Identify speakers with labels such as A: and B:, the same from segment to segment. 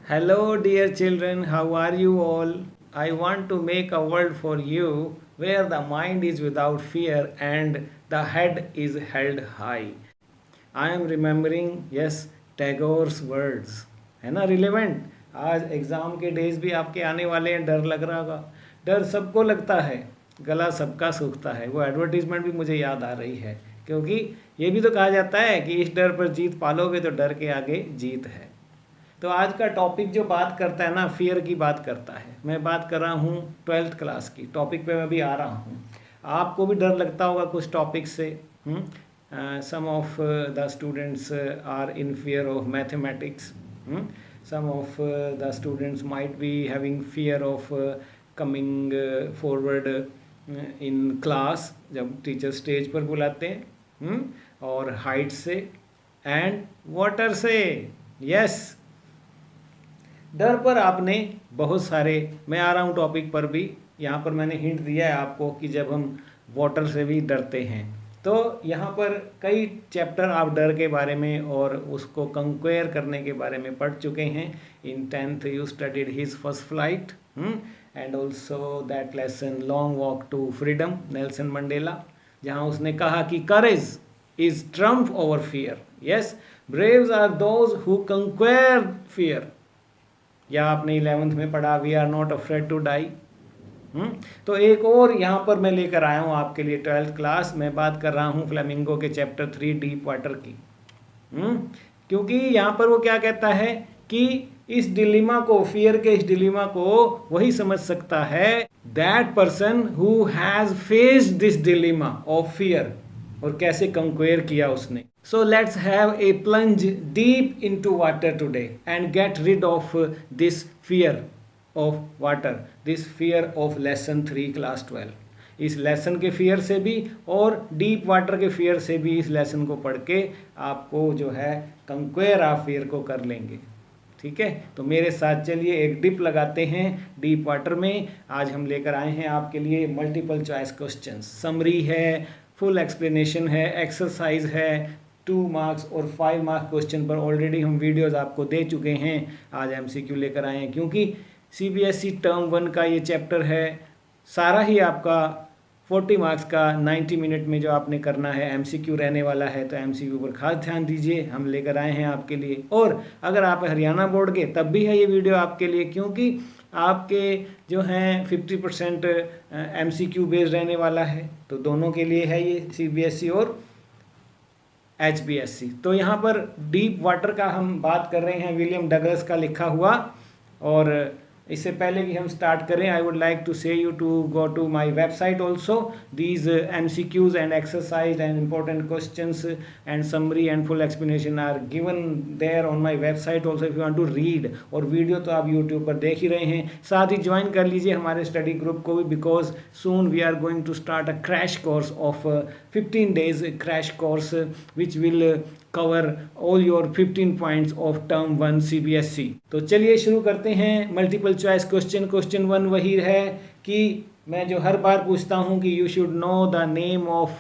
A: Hello, dear children, how are you all? I want to make a world for you where the mind is without fear and the head is held high. I am remembering, yes, Tagore's words है ना relevant. आज exam के days भी आपके आने वाले हैं, डर लग रहा होगा। डर सबको लगता है, गला सबका सूखता है। वो एडवर्टीजमेंट भी मुझे याद आ रही है, क्योंकि ये भी तो कहा जाता है कि इस डर पर जीत पालोगे तो डर के आगे जीत है। तो आज का टॉपिक जो बात करता है ना, फियर की बात करता है। मैं बात कर रहा हूँ 12th क्लास की टॉपिक पे मैं भी आ रहा हूँ। आपको भी डर लगता होगा कुछ टॉपिक से। Some of the students are in fear of mathematics, some of the students might be having fear of coming forward in class, जब टीचर स्टेज पर बुलाते हैं, और हाइट से एंड वाटर से। यस, डर पर आपने बहुत सारे, मैं आ रहा हूँ टॉपिक पर भी। यहाँ पर मैंने हिंट दिया है आपको कि जब हम वाटर से भी डरते हैं, तो यहाँ पर कई चैप्टर आप डर के बारे में और उसको कंक्वेयर करने के बारे में पढ़ चुके हैं। In 10th you studied his first flight and also that lesson long walk to freedom, Nelson Mandela, जहाँ उसने कहा कि courage is trump over fear. Yes, braves are those who conquer fear. या आपने 11th में पढ़ा we are not afraid to die. तो एक और यहाँ पर मैं लेकर आया हूँ आपके लिए 12th क्लास। मैं बात कर रहा हूँ फ्लेमिंगो के चैप्टर 3 डीप वाटर की। क्योंकि यहाँ पर वो क्या कहता है कि इस डिलीमा को, फियर के इस डिलीमा को वही समझ सकता है that person who has faced this dilemma of fear, और कैसे कंक्वेयर किया उसने। So let's have a plunge deep into water today and get rid of this fear of water, this fear of lesson 3 class 12। इस lesson के fear से भी और deep water के फियर से भी इस लेसन को पढ़ के आपको जो है कंक्वेयर आप फियर को कर लेंगे। ठीक है, तो मेरे साथ चलिए एक डिप लगाते हैं डीप वाटर में। आज हम लेकर आए हैं आपके लिए मल्टीपल चॉइस क्वेश्चन, समरी है, फुल एक्सप्लेनेशन है, एक्सरसाइज है। 2 मार्क्स और 5 मार्क्स क्वेश्चन पर ऑलरेडी हम वीडियोस आपको दे चुके हैं। आज एमसीक्यू लेकर आए हैं, क्योंकि सीबीएसई टर्म 1 का ये चैप्टर है सारा ही आपका 40 मार्क्स का 90 मिनट में जो आपने करना है एमसीक्यू रहने वाला है। तो एमसीक्यू पर खास ध्यान दीजिए, हम लेकर आए हैं आपके लिए। और अगर आप हरियाणा बोर्ड के, तब भी है ये वीडियो आपके लिए, क्योंकि आपके जो हैं 50% एमसीक्यू बेस्ड रहने वाला है। तो दोनों के लिए है ये, सीबीएसई और HBSC। तो यहाँ पर डीप वाटर का हम बात कर रहे हैं, विलियम डगलस का लिखा हुआ। और इससे पहले कि हम स्टार्ट करें, I would like to say you to go to my website also. These MCQs and exercise and important questions and summary and full explanation are given there on my website also if you want to read. और video तो आप YouTube पर देख ही रहे हैं, साथ ही join कर लीजिए हमारे स्टडी ग्रुप को भी, because soon we are going to start a crash course of 15 days crash course which will cover all your 15 points of term 1 CBSE। तो चलिए शुरू करते हैं। मल्टीपल चॉइस क्वेश्चन, क्वेश्चन 1 वही है कि मैं जो हर बार पूछता हूँ कि you should know the name of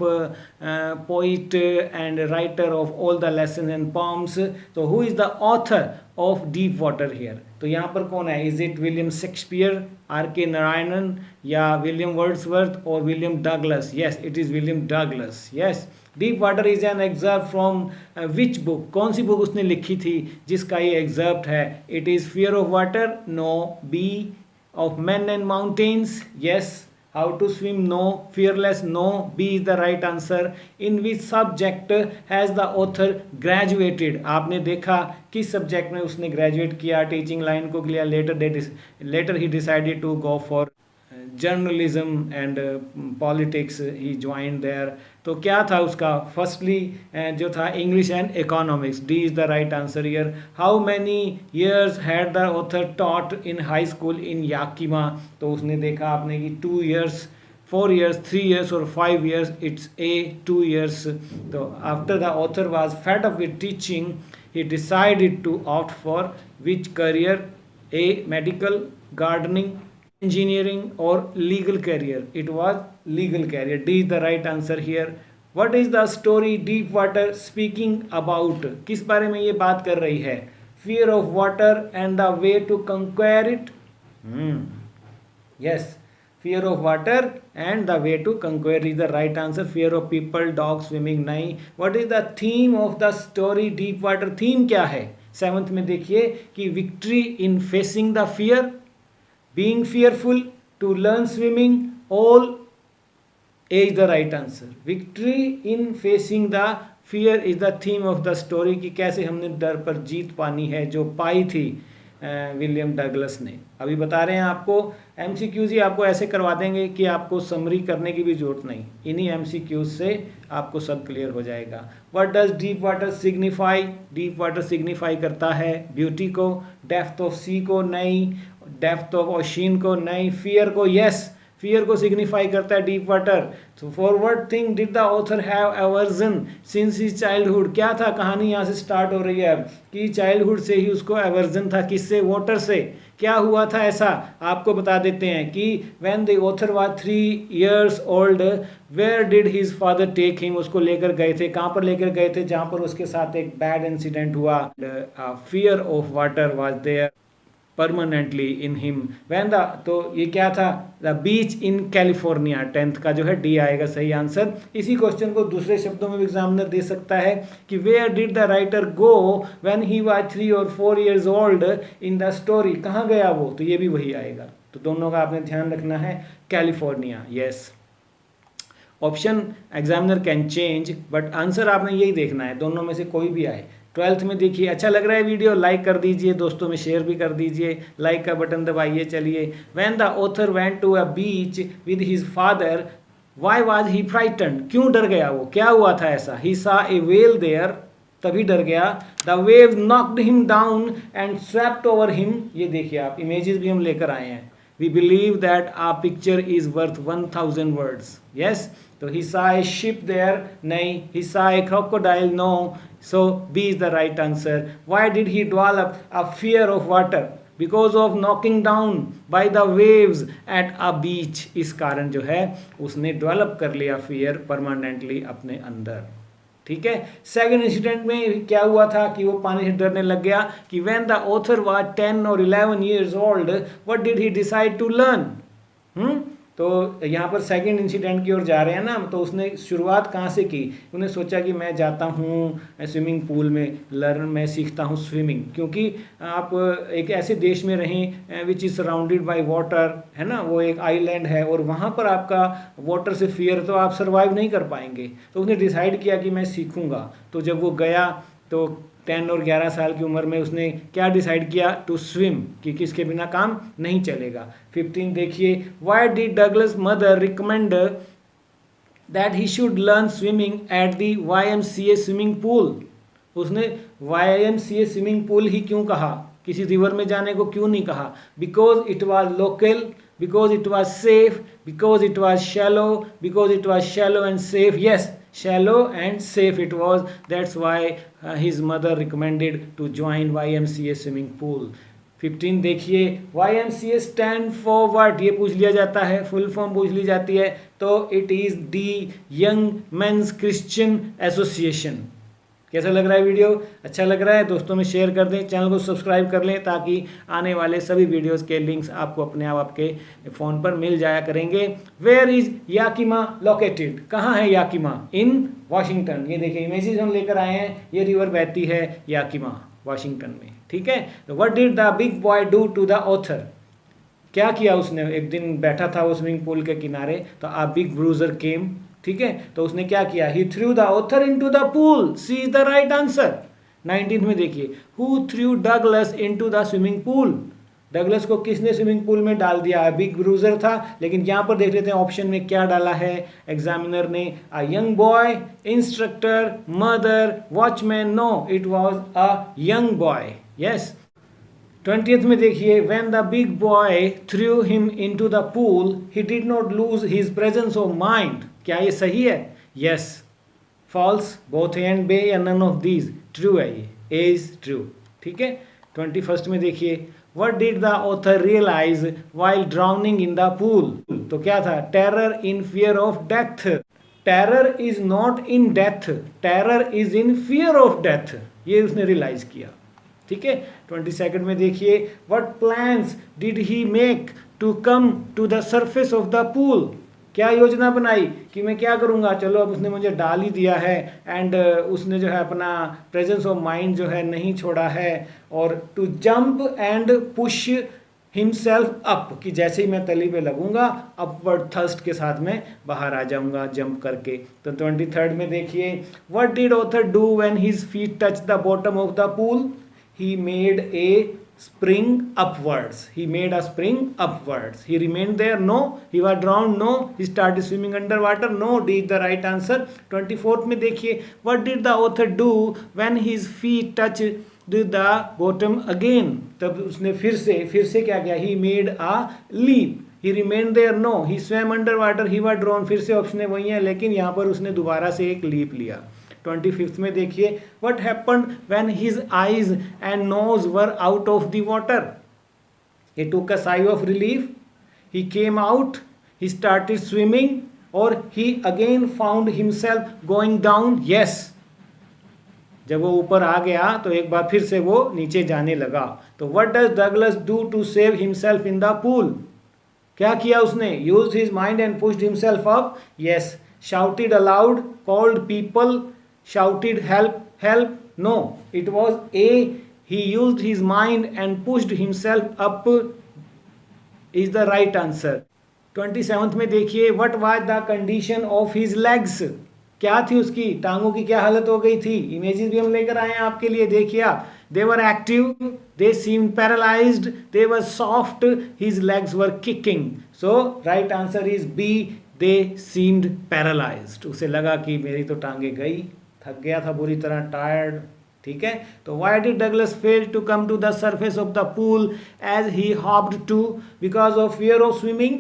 A: poet and writer of all the lesson and poems. तो who is the author of Deep Water here? तो यहाँ पर कौन है? Is it William Shakespeare, R.K. Narayanan, या विलियम वर्ड्सवर्थ और William Douglas? Yes, it is William Douglas. Yes, Deep Water is an excerpt from which book? कौन सी book उसने लिखी थी जिसका ये एग्जर्प्ट है? It is fear of water, no. B of men and mountains, yes. How to swim, no. Fearless, no. B is the right answer. In which subject has the author graduated? आपने देखा किस subject में उसने graduate किया, teaching line को लिया, later he decided to go for journalism and politics, he join there. तो क्या था उसका? फर्स्टली जो था English and economics. D is the right answer year. How many years had the author taught in high school in Yakima? तो उसने देखा आपने कि 2 years, 4 years, 3 years और 5 years। It's A, 2 years। तो after the author was fed up with teaching, he decided to opt for which career? A, medical, gardening, engineering or legal career? It was legal career. D is the right answer here. What is the story deep water speaking about? किस बारे में ये बात कर रही है? fear of water and the way to conquer it? Yes, fear of water and the way to conquer is the right answer. Fear of people, dog, swimming नहीं. What is the theme of the story deep water? Theme क्या है? 7th में देखिए कि victory in facing the fear, being fearful, to learn swimming, all A is the right answer. Victory in facing the fear is the theme of the story, कि कैसे हमने डर पर जीत पानी है, जो पाई थी विलियम डगलस ने. अभी बता रहे हैं आपको. MCQs ही आपको ऐसे करवा देंगे कि आपको समरी करने की भी जरूरत नहीं. इन्हीं MCQs से आपको सब क्लियर हो जाएगा. What does deep water signify? Deep water signify करता है ब्यूटी को, डेप्थ ऑफ सी को नहीं, डेप्थ ऑफ ओशियन को नहीं, फियर को यस, फियर को सिग्निफाई करता है डीप वाटर. तो for what thing did the author have aversion since his childhood? क्या था? कहानी यहाँ से स्टार्ट हो रही है कि चाइल्डहुड से ही उसको एवर्जन था. किससे? वाटर से. क्या हुआ था ऐसा? आपको बता देते हैं कि when the author was 3 years old, where did his father take him? उसको लेकर गए थे. कहाँ पर लेकर गए थे? जहाँ पर उसके साथ एक बैड इंसिडेंट हुआ. Fear of water was there permanently in him when the. तो ये क्या था? The beach in California. 10th का जो है डी आएगा सही आंसर. इसी क्वेश्चन को दूसरे शब्दों में एग्जामिनर दे सकता है कि where did the writer go when he was 3 or 4 years old in the story? कहाँ गया वो? तो ये भी वही आएगा. तो दोनों का आपने ध्यान रखना है. California. Yes, option examiner can change but answer आपने यही देखना है, दोनों में से कोई भी आए. 12th में देखिए. अच्छा लग रहा है वीडियो? लाइक कर दीजिए, दोस्तों में शेयर भी कर दीजिए, लाइक का बटन दबाइए. चलिए. When the author went to a beach with his father, why was he frightened? क्यों डर गया वो? क्या हुआ था ऐसा? ही सा ए वेल देयर, तभी डर गया. The wave knocked him down and swept over him. ये देखिए आप, इमेजेस भी हम लेकर आए हैं. We believe that a picture is worth 1000 words. Yes. तो he saw a ship there, नहीं. he saw a crocodile, no. So B is the right answer. Why did he develop a fear of water? Because of knocking down by the waves at a beach. इस कारण जो है उसने develop कर लिया fear permanently अपने अंदर. ठीक है. सेकंड इंसिडेंट में क्या हुआ था कि वो पानी से डरने लग गया कि when the author was 10 or 11 years old, what did he decide to learn? तो यहाँ पर सेकंड इंसिडेंट की ओर जा रहे हैं ना. तो उसने शुरुआत कहाँ से की? उन्हें सोचा कि मैं जाता हूँ स्विमिंग पूल में, मैं सीखता हूँ स्विमिंग. क्योंकि आप एक ऐसे देश में रहें which is surrounded by water, है ना, वो एक आइलैंड है और वहाँ पर आपका वाटर से फियर, तो आप सर्वाइव नहीं कर पाएंगे. तो उसने डिसाइड किया कि मैं सीखूँगा. तो जब वो गया तो 10 और 11 साल की उम्र में उसने क्या डिसाइड किया? टू स्विम, कि किसके बिना काम नहीं चलेगा. 15 देखिए. Why did Douglas mother recommend that he should learn swimming at the YMCA swimming pool? उसने YMCA स्विमिंग पूल ही क्यों कहा? किसी रिवर में जाने को क्यों नहीं कहा? Because it was local, because it was safe, because it was shallow, because it was shallow and safe. Yes, shallow and safe it was. That's why his mother recommended to join YMCA swimming pool. 15 देखिए. YMCA stand for what? ये पूछ लिया जाता है, full form पूछ ली जाती है. तो it is the young mains Christian association. कैसा लग रहा है वीडियो? अच्छा लग रहा है? दोस्तों में शेयर कर दें, चैनल को सब्सक्राइब कर लें ताकि आने वाले सभी वीडियोस के लिंक्स आपको अपने आप आपके फ़ोन पर मिल जाया करेंगे. Where is Yakima located? कहाँ है याकिमा? इन वाशिंगटन. ये देखिए इमेजेस हम लेकर आए हैं. ये रिवर बहती है याकिमा, वाशिंगटन में. ठीक है. तो what did the big boy do to the author? क्या किया उसने? एक दिन बैठा था वो स्विमिंग पूल के किनारे, तो अ बिग ब्रूजर केम. ठीक है. तो उसने क्या किया? He threw the author into the pool. C is the right answer. 19 में देखिए. Who threw Douglas into the swimming pool? Douglas को किसने स्विमिंग पूल में डाल दिया? बिग ब्रूजर था. लेकिन यहाँ पर देख लेते हैं ऑप्शन में क्या डाला है एग्जामिनर ने. A young boy, instructor, mother, watchman. No, it was a young boy. Yes. 20th में देखिए. when the big boy threw him into the pool he did not lose his presence of mind. क्या ये सही है? yes. false. both A and B या none of these. true है ये. A is true. ठीक है. 21st में देखिए. what did the author realize while drowning in the pool? तो क्या था? terror in fear of death. terror is not in death. terror is in fear of death. ये उसने रियलाइज किया. ठीक है। 22nd में देखिए, what plans did he make to come to the surface of the pool. क्या योजना बनाई कि मैं क्या करूँगा, चलो अब उसने मुझे डाल ही दिया है, एंड उसने जो है अपना प्रेजेंस ऑफ माइंड जो है नहीं छोड़ा है, और to jump and push himself up, कि जैसे ही मैं तली पे लगूंगा अपवर्ड थर्स्ट के साथ में बाहर आ जाऊंगा जंप करके। तो 23rd में देखिए, what did author do when his feet touch the bottom of the pool. He made a spring upwards. He made a spring upwards. He remained there? No. He was drowned? No. He started swimming underwater? No. D is the right answer. 24th में देखिए, what did the author do when his feet touched the bottom again? तब उसने फिर से क्या किया? He made a leap. He remained there? No. He swam underwater? He was drowned? फिर से ऑप्शन वही है, लेकिन यहाँ पर उसने दोबारा से एक लीप लिया। 25th में देखिए, what happened when his eyes and nose were out of the water? He took a sigh of relief, he came out, he started swimming, or he again found himself going down? Yes. जब वो ऊपर आ गया तो एक बार फिर से वो नीचे जाने लगा। तो what does Douglas do to save himself in the pool? क्या किया उसने? Used his mind and pushed himself up? Yes. Shouted aloud, called people, shouted help, help? No. It was A. He used his mind and pushed himself up is the right answer. 27th में देखिए, what was the condition of his legs? क्या थी उसकी टांगों की, क्या हालत हो गई थी? इमेजेस भी हम लेकर आए हैं आपके लिए, देखिए आप। They were active, they seemed paralyzed, they were soft, his legs were kicking. So right answer is B. They seemed paralyzed. उसे लगा कि मेरी तो टांगे गई, थक गया था बुरी तरह, टायर्ड। ठीक है। तो why did Douglas fail to come to the surface of the pool as he hopped to? Because of fear of swimming,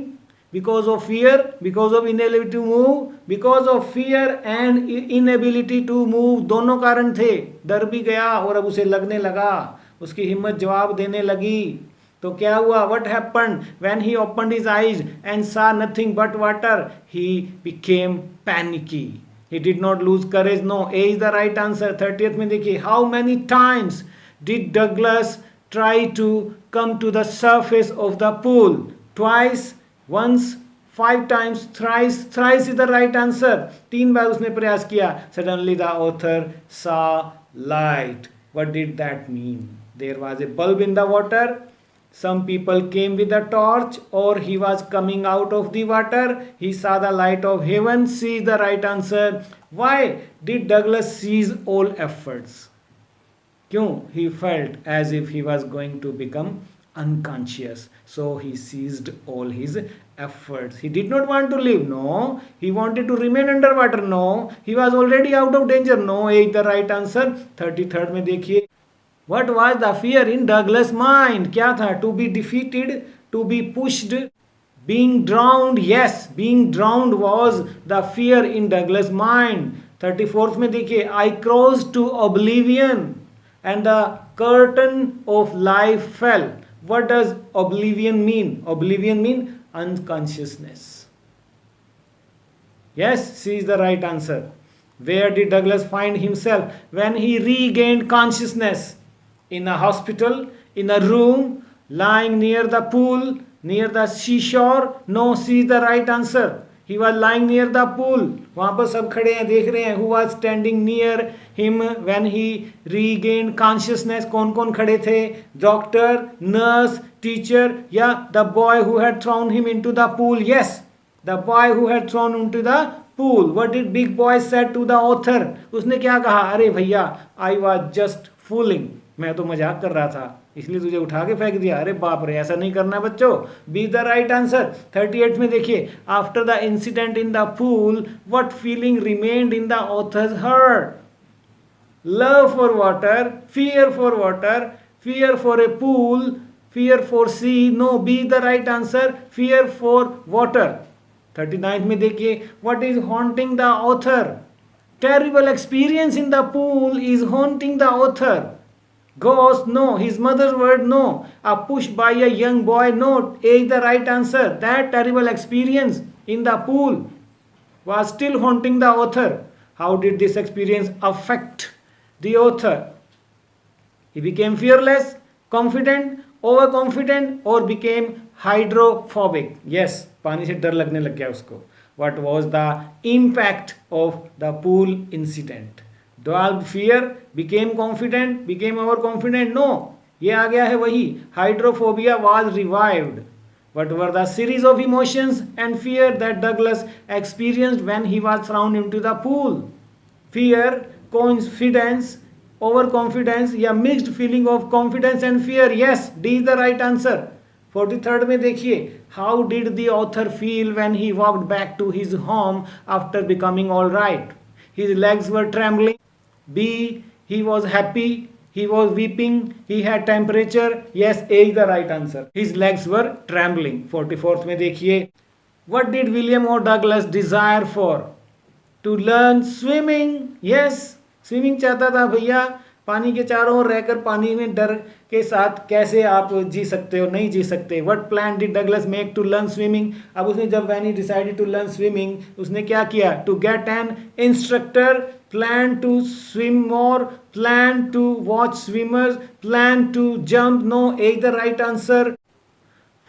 A: because of fear, because of inability to move, because of fear and inability to move। दोनों कारण थे। डर भी गया और अब उसे लगने लगा, उसकी हिम्मत जवाब देने लगी। तो क्या हुआ? What happened when he opened his eyes and saw nothing but water? He became panicky. He did not lose courage. No. A is the right answer. 30th में देखिए, how many times did Douglas try to come to the surface of the pool? Twice, once, 5 times, thrice? Thrice is the right answer. 3 बार उसने प्रयास किया। Suddenly the author saw light. What did that mean? There was a bulb in the water. Some people came with a torch, or he was coming out of the water. He saw the light of heaven. C is the right answer. Why did Douglas cease all efforts? क्यों? He felt as if he was going to become unconscious. So he ceased all his efforts. He did not want to live. No. He wanted to remain underwater. No. He was already out of danger. No. A is the right answer. 33rd में देखिए, what was the fear in Douglas' mind? क्या था? To be defeated, to be pushed, being drowned? Yes, being drowned was the fear in Douglas' mind. 34th में देखिए, I crossed to oblivion and the curtain of life fell. What does oblivion mean? Oblivion mean unconsciousness. Yes, C is the right answer. Where did Douglas find himself when he regained consciousness? In a hospital, in a room, lying near the pool, near the seashore? No. C is the right answer. He was lying near the pool. वहाँ पर सब खड़े हैं, देख रहे हैं। Who was standing near him when he regained consciousness? कौन कौन खड़े थे? Doctor, nurse, teacher, या the boy who had thrown him into the pool? Yes, the boy who had thrown into the pool. What did big boy said to the author? उसने क्या कहा? अरे भैया, I was just fooling. मैं तो मजाक कर रहा था, इसलिए तुझे उठा के फेंक दिया। अरे बाप रे, ऐसा नहीं करना बच्चों। B the right answer. 38 में देखिए, after the incident in the pool what feeling remained in the author's heart? Love for water, fear for water, fear for a pool, fear for sea? No. B the right answer, fear for water. 39 में देखिए, what is haunting the author? Terrible experience in the pool is haunting the author. Ghost? No. His mother's word? No. A push by a young boy? No. A is the right answer. That terrible experience in the pool was still haunting the author. How did this experience affect the author? He became fearless, confident, overconfident, or became hydrophobic. Yes, पानी से डर लगने लग गया उसको. What was the impact of the pool incident? Developed fear, became confident, became overconfident? No, ये आ गया है वही. Hydrophobia was revived. What were the series of emotions and fear that Douglas experienced when he was thrown into the pool? Fear, confidence, overconfidence या mixed feeling of confidence and fear. Yes, D is the right answer. 43rd में देखिए, how did the author feel when he walked back to his home after becoming all right? His legs were trembling. B, he was happy. He was weeping. He had temperature. Yes, A is the right answer. His legs were trembling. 44th में देखिए, what did William O. Douglas desire for? To learn swimming. Yes, swimming चाहता था भैया. पानी के चारों ओर रहकर पानी में डर के साथ कैसे आप जी सकते हो? नहीं जी सकते. What plan did Douglas make to learn swimming? अब उसने जब when he decided to learn swimming, उसने क्या किया? To get an instructor, plan to swim more, plan to watch swimmers, plan to jump. No, A is the right answer.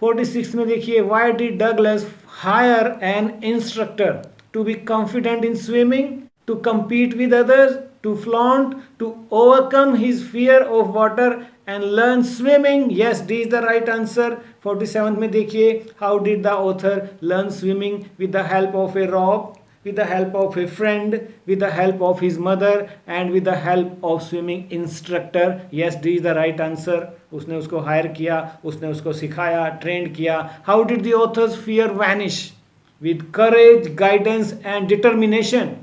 A: 46 में देखिए, why did Douglas hire an instructor? To be confident in swimming, to compete with others, to flaunt, to overcome his fear of water and learn swimming. Yes, D is the right answer. 47th में देखिए, how did the author learn swimming? With the help of a rope, with the help of a friend, with the help of his mother and with the help of swimming instructor. Yes, D is the right answer. उसने उसको higher किया, उसने उसको सिखाया, trend किया. How did the author's fear vanish? With courage, guidance and determination.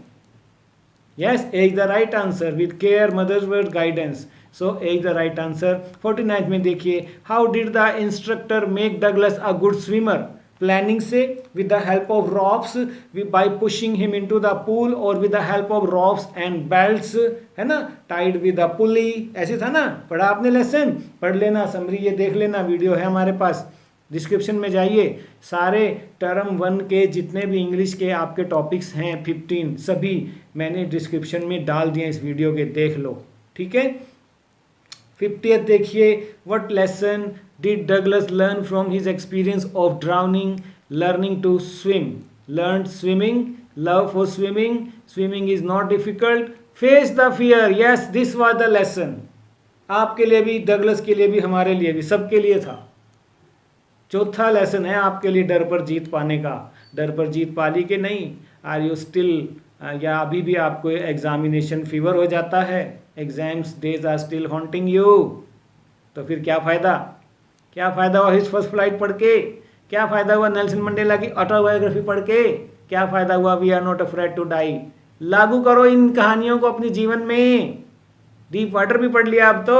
A: Yes, A is the right answer. With care, mother's word, guidance. So A is the right answer. 49th में देखिए, how did the instructor make Douglas a good swimmer? Planning से, with the help of ropes, by pushing him into the pool, or with the help of ropes and belts, है ना, tied with a pulley. ऐसे था ना, पढ़ा आपने lesson? पढ़ लेना, समरी ये देख लेना, वीडियो है हमारे पास. डिस्क्रिप्शन में जाइए, सारे टर्म 1 के जितने भी इंग्लिश के आपके टॉपिक्स हैं 15 सभी मैंने डिस्क्रिप्शन में डाल दिए इस वीडियो के, देख लो. ठीक है. 50th देखिए, what lesson did Douglas learn from his experience of drowning? Learning to swim, learn swimming, love for swimming, swimming is not difficult, face the fear. Yes, this was the lesson. आपके लिए भी, Douglas के लिए भी, हमारे लिए भी, सबके लिए था. चौथा लेसन है आपके लिए डर पर जीत पाने का. डर पर जीत पाली कि नहीं? आर यू स्टिल, या अभी भी आपको एग्जामिनेशन फीवर हो जाता है? Exams days are still haunting you. तो फिर क्या फ़ायदा? क्या फ़ायदा हुआ हिज फर्स्ट फ्लाइट पढ़ के? क्या फ़ायदा हुआ नेल्सन मंडेला की ऑटोबायोग्राफी पढ़ के? क्या फ़ायदा हुआ we are not afraid to die? लागू करो इन कहानियों को अपने जीवन में. डीप वाटर भी पढ़ लिया अब तो,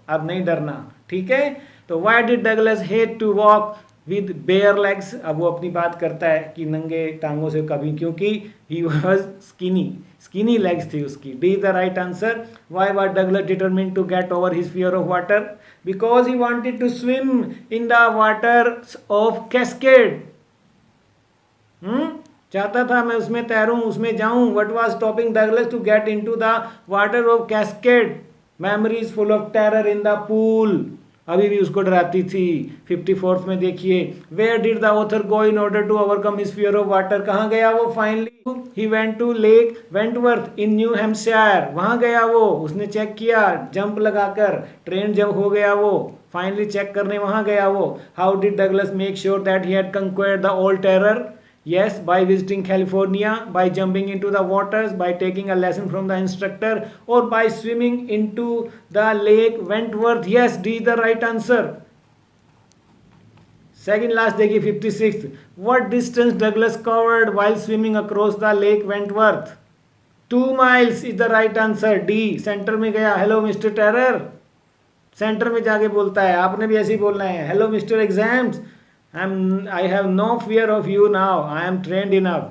A: अब नहीं डरना. ठीक है. तो why did Douglas hate to walk with bare legs? अब वो अपनी बात करता है कि नंगे टांगों से कभी, क्योंकि ही वॉज स्किनी लेग्स थी उसकी. D the right answer. Why was Douglas determined to get over his fear of water? Because he wanted to swim in the water of Cascade. चाहता था मैं उसमें तैरूं, उसमें जाऊं. What was stopping Douglas to get in to the water of Cascade? Memories full of terror in the pool. अभी भी उसको डराती थी. 54th में देखिए, where did the author go in order to overcome his fear of water? कहाँ गया वो finally? He went to Lake Wentworth in New Hampshire. वहाँ गया वो, उसने चेक किया जंप लगाकर. ट्रेन जब हो गया वो फाइनली चेक करने वहाँ गया वो. How did Douglas make sure that he had conquered the old terror? Yes, by visiting California, by jumping into the waters, by taking a lesson from the instructor, or by swimming into the lake Wentworth. Yes, D is the right answer. Second last देखिए 56th. What distance Douglas covered while swimming across the lake Wentworth? 2 miles is the right answer. D. Centre में गया. Hello mister terror. Centre में जाके बोलता है. आपने भी ऐसे ही बोलना है. Hello mister exams, I have no fear of you now. I am trained enough.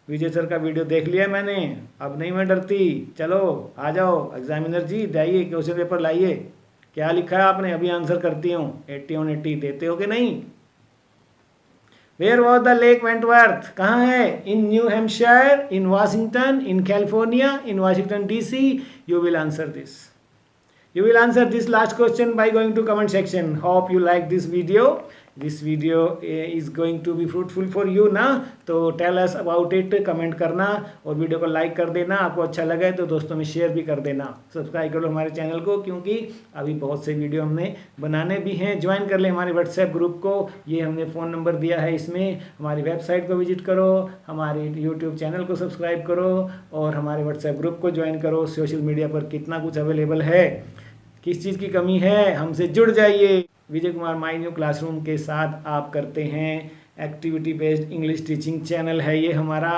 A: Vijay sir का वीडियो देख लिया मैंने, अब नहीं मैं डरती. चलो आ जाओ एग्जामिनर जी, जाइए क्वेश्चन पेपर लाइए. क्या लिखा है आपने? अभी आंसर करती हूँ. 80 on 80 देते हो कि नहीं? Where was the lake Wentworth? कहाँ है? In New Hampshire, in Washington, in California, in Washington DC. You will answer this. You will answer this last question by going to comment section. Hope you like this video. This video is going to be fruitful for you ना, तो tell us about it, comment करना और video को like कर देना। आपको अच्छा लगे तो दोस्तों में शेयर भी कर देना, सब्सक्राइब कर लो हमारे चैनल को, क्योंकि अभी बहुत से वीडियो हमने बनाने भी हैं। ज्वाइन कर ले हमारे व्हाट्सएप ग्रुप को, ये हमने फ़ोन नंबर दिया है इसमें। हमारी वेबसाइट को विजिट करो, हमारे यूट्यूब चैनल को सब्सक्राइब करो और हमारे व्हाट्सएप ग्रुप को ज्वाइन करो। सोशल मीडिया पर कितना कुछ अवेलेबल है, किस चीज़ की कमी है, हमसे जुड़ जाइए। Vijay Kumar my new classroom के साथ आप करते हैं activity based English teaching channel है ये हमारा,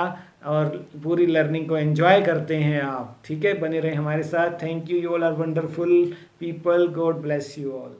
A: और पूरी लर्निंग को एंजॉय करते हैं आप। ठीक है, बने रहें हमारे साथ। Thank you, you all are wonderful people, God bless you all.